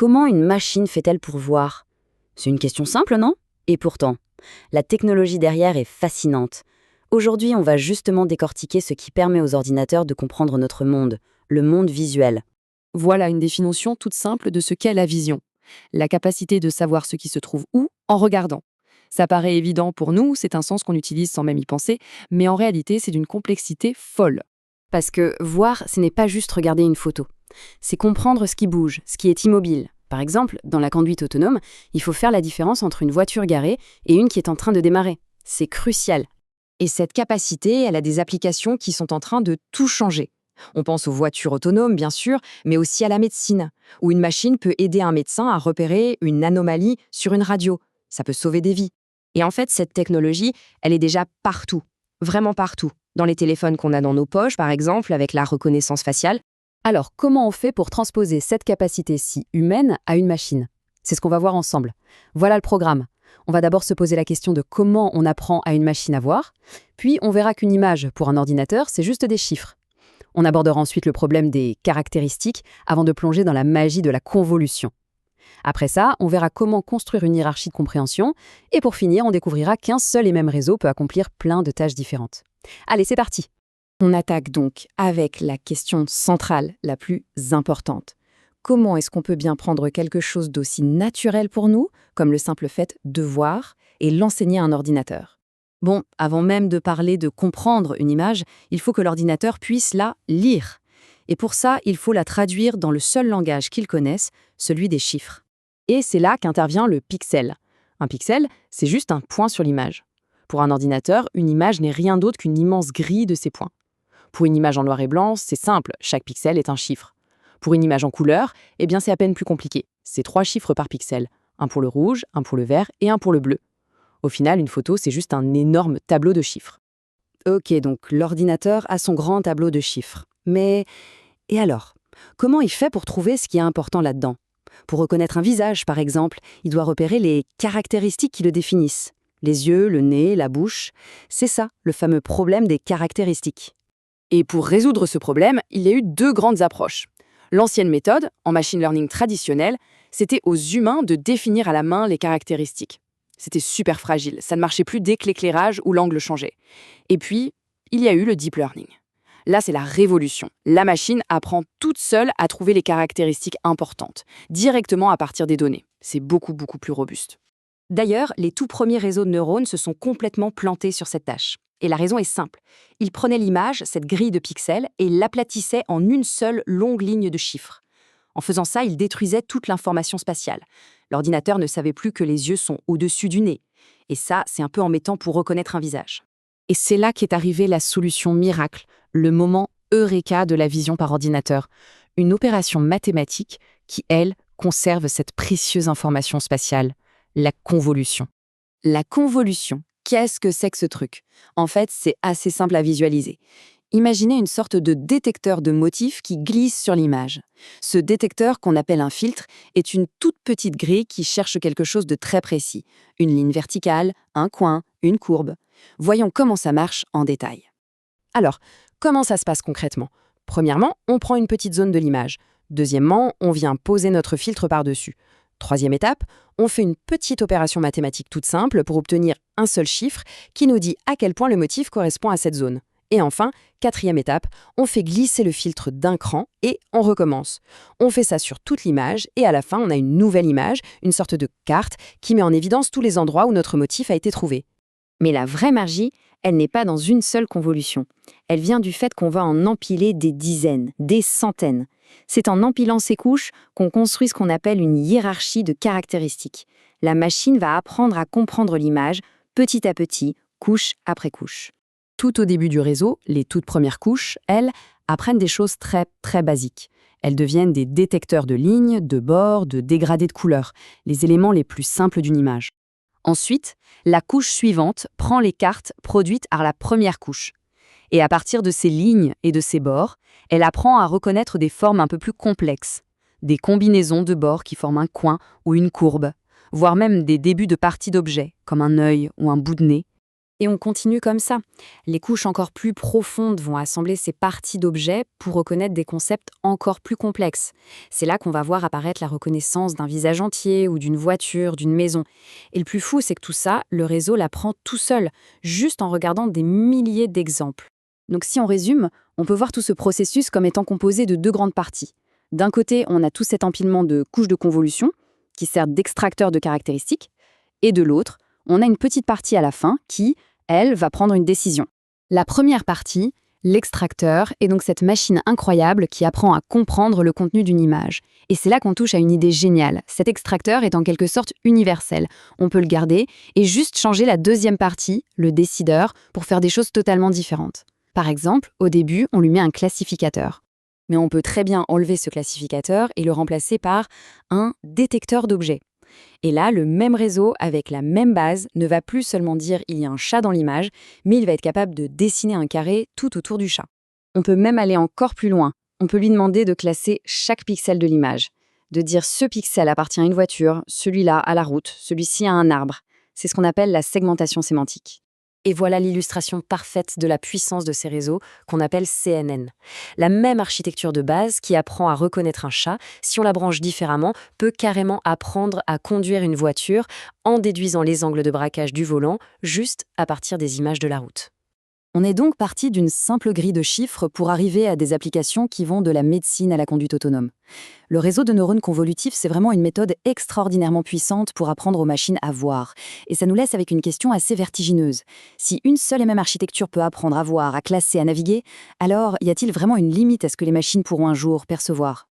Comment une machine fait-elle pour voir? C'est une question simple, non? Et pourtant, la technologie derrière est fascinante. Aujourd'hui, on va justement décortiquer ce qui permet aux ordinateurs de comprendre notre monde, le monde visuel. Voilà une définition toute simple de ce qu'est la vision. La capacité de savoir ce qui se trouve où en regardant. Ça paraît évident pour nous, c'est un sens qu'on utilise sans même y penser, mais en réalité, c'est d'une complexité folle. Parce que voir, ce n'est pas juste regarder une photo. C'est comprendre ce qui bouge, ce qui est immobile. Par exemple, dans la conduite autonome, il faut faire la différence entre une voiture garée et une qui est en train de démarrer. C'est crucial. Et cette capacité, elle a des applications qui sont en train de tout changer. On pense aux voitures autonomes, bien sûr, mais aussi à la médecine, où une machine peut aider un médecin à repérer une anomalie sur une radio. Ça peut sauver des vies. Et en fait, cette technologie, elle est déjà partout, vraiment partout. Dans les téléphones qu'on a dans nos poches, par exemple, avec la reconnaissance faciale. Alors, comment on fait pour transposer cette capacité si humaine à une machine? C'est ce qu'on va voir ensemble. Voilà le programme. On va d'abord se poser la question de comment on apprend à une machine à voir, puis on verra qu'une image, pour un ordinateur, c'est juste des chiffres. On abordera ensuite le problème des caractéristiques avant de plonger dans la magie de la convolution. Après ça, on verra comment construire une hiérarchie de compréhension, et pour finir, on découvrira qu'un seul et même réseau peut accomplir plein de tâches différentes. Allez, c'est parti! On attaque donc avec la question centrale, la plus importante. Comment est-ce qu'on peut bien prendre quelque chose d'aussi naturel pour nous, comme le simple fait de voir, et l'enseigner à un ordinateur? Bon, avant même de parler de comprendre une image, il faut que l'ordinateur puisse la lire. Et pour ça, il faut la traduire dans le seul langage qu'ils connaissent, celui des chiffres. Et c'est là qu'intervient le pixel. Un pixel, c'est juste un point sur l'image. Pour un ordinateur, une image n'est rien d'autre qu'une immense grille de ces points. Pour une image en noir et blanc, c'est simple, chaque pixel est un chiffre. Pour une image en couleur, eh bien c'est à peine plus compliqué. C'est 3 chiffres par pixel. Un pour le rouge, un pour le vert et un pour le bleu. Au final, une photo, c'est juste un énorme tableau de chiffres. Ok, donc l'ordinateur a son grand tableau de chiffres. Mais, et alors? Comment il fait pour trouver ce qui est important là-dedans? Pour reconnaître un visage, par exemple, il doit repérer les caractéristiques qui le définissent. Les yeux, le nez, la bouche. C'est ça, le fameux problème des caractéristiques. Et pour résoudre ce problème, il y a eu 2 grandes approches. L'ancienne méthode, en machine learning traditionnel, c'était aux humains de définir à la main les caractéristiques. C'était super fragile, ça ne marchait plus dès que l'éclairage ou l'angle changeait. Et puis, il y a eu le deep learning. Là, c'est la révolution. La machine apprend toute seule à trouver les caractéristiques importantes, directement à partir des données. C'est beaucoup, beaucoup plus robuste. D'ailleurs, les tout premiers réseaux de neurones se sont complètement plantés sur cette tâche. Et la raison est simple. Ils prenaient l'image, cette grille de pixels, et l'aplatissaient en une seule longue ligne de chiffres. En faisant ça, ils détruisaient toute l'information spatiale. L'ordinateur ne savait plus que les yeux sont au-dessus du nez. Et ça, c'est un peu embêtant pour reconnaître un visage. Et c'est là qu'est arrivée la solution miracle, le moment eureka de la vision par ordinateur. Une opération mathématique qui, elle, conserve cette précieuse information spatiale, la convolution. La convolution, qu'est-ce que c'est que ce truc? En fait, c'est assez simple à visualiser. Imaginez une sorte de détecteur de motifs qui glisse sur l'image. Ce détecteur, qu'on appelle un filtre, est une toute petite grille qui cherche quelque chose de très précis. Une ligne verticale, un coin, une courbe. Voyons comment ça marche en détail. Alors, comment ça se passe concrètement? Premièrement, on prend une petite zone de l'image. Deuxièmement, on vient poser notre filtre par-dessus. Troisième étape, on fait une petite opération mathématique toute simple pour obtenir un seul chiffre qui nous dit à quel point le motif correspond à cette zone. Et enfin, quatrième étape, on fait glisser le filtre d'un cran et on recommence. On fait ça sur toute l'image et à la fin, on a une nouvelle image, une sorte de carte qui met en évidence tous les endroits où notre motif a été trouvé. Mais la vraie magie, elle n'est pas dans une seule convolution. Elle vient du fait qu'on va en empiler des dizaines, des centaines. C'est en empilant ces couches qu'on construit ce qu'on appelle une hiérarchie de caractéristiques. La machine va apprendre à comprendre l'image petit à petit, couche après couche. Tout au début du réseau, les toutes premières couches, elles, apprennent des choses très, très basiques. Elles deviennent des détecteurs de lignes, de bords, de dégradés de couleurs, les éléments les plus simples d'une image. Ensuite, la couche suivante prend les cartes produites par la première couche. Et à partir de ces lignes et de ces bords, elle apprend à reconnaître des formes un peu plus complexes, des combinaisons de bords qui forment un coin ou une courbe, voire même des débuts de parties d'objets, comme un œil ou un bout de nez. Et on continue comme ça. Les couches encore plus profondes vont assembler ces parties d'objets pour reconnaître des concepts encore plus complexes. C'est là qu'on va voir apparaître la reconnaissance d'un visage entier ou d'une voiture, d'une maison. Et le plus fou, c'est que tout ça, le réseau l'apprend tout seul, juste en regardant des milliers d'exemples. Donc si on résume, on peut voir tout ce processus comme étant composé de deux grandes parties. D'un côté, on a tout cet empilement de couches de convolution, qui servent d'extracteurs de caractéristiques, et de l'autre, on a une petite partie à la fin qui, elle, va prendre une décision. La première partie, l'extracteur, est donc cette machine incroyable qui apprend à comprendre le contenu d'une image. Et c'est là qu'on touche à une idée géniale. Cet extracteur est en quelque sorte universel. On peut le garder et juste changer la deuxième partie, le décideur, pour faire des choses totalement différentes. Par exemple, au début, on lui met un classificateur. Mais on peut très bien enlever ce classificateur et le remplacer par un détecteur d'objets. Et là, le même réseau, avec la même base, ne va plus seulement dire il y a un chat dans l'image, mais il va être capable de dessiner un carré tout autour du chat. On peut même aller encore plus loin. On peut lui demander de classer chaque pixel de l'image, de dire ce pixel appartient à une voiture, celui-là à la route, celui-ci à un arbre. C'est ce qu'on appelle la segmentation sémantique. Et voilà l'illustration parfaite de la puissance de ces réseaux qu'on appelle CNN. La même architecture de base qui apprend à reconnaître un chat, si on la branche différemment, peut carrément apprendre à conduire une voiture en déduisant les angles de braquage du volant juste à partir des images de la route. On est donc parti d'une simple grille de chiffres pour arriver à des applications qui vont de la médecine à la conduite autonome. Le réseau de neurones convolutifs, c'est vraiment une méthode extraordinairement puissante pour apprendre aux machines à voir. Et ça nous laisse avec une question assez vertigineuse. Si une seule et même architecture peut apprendre à voir, à classer, à naviguer, alors y a-t-il vraiment une limite à ce que les machines pourront un jour percevoir ?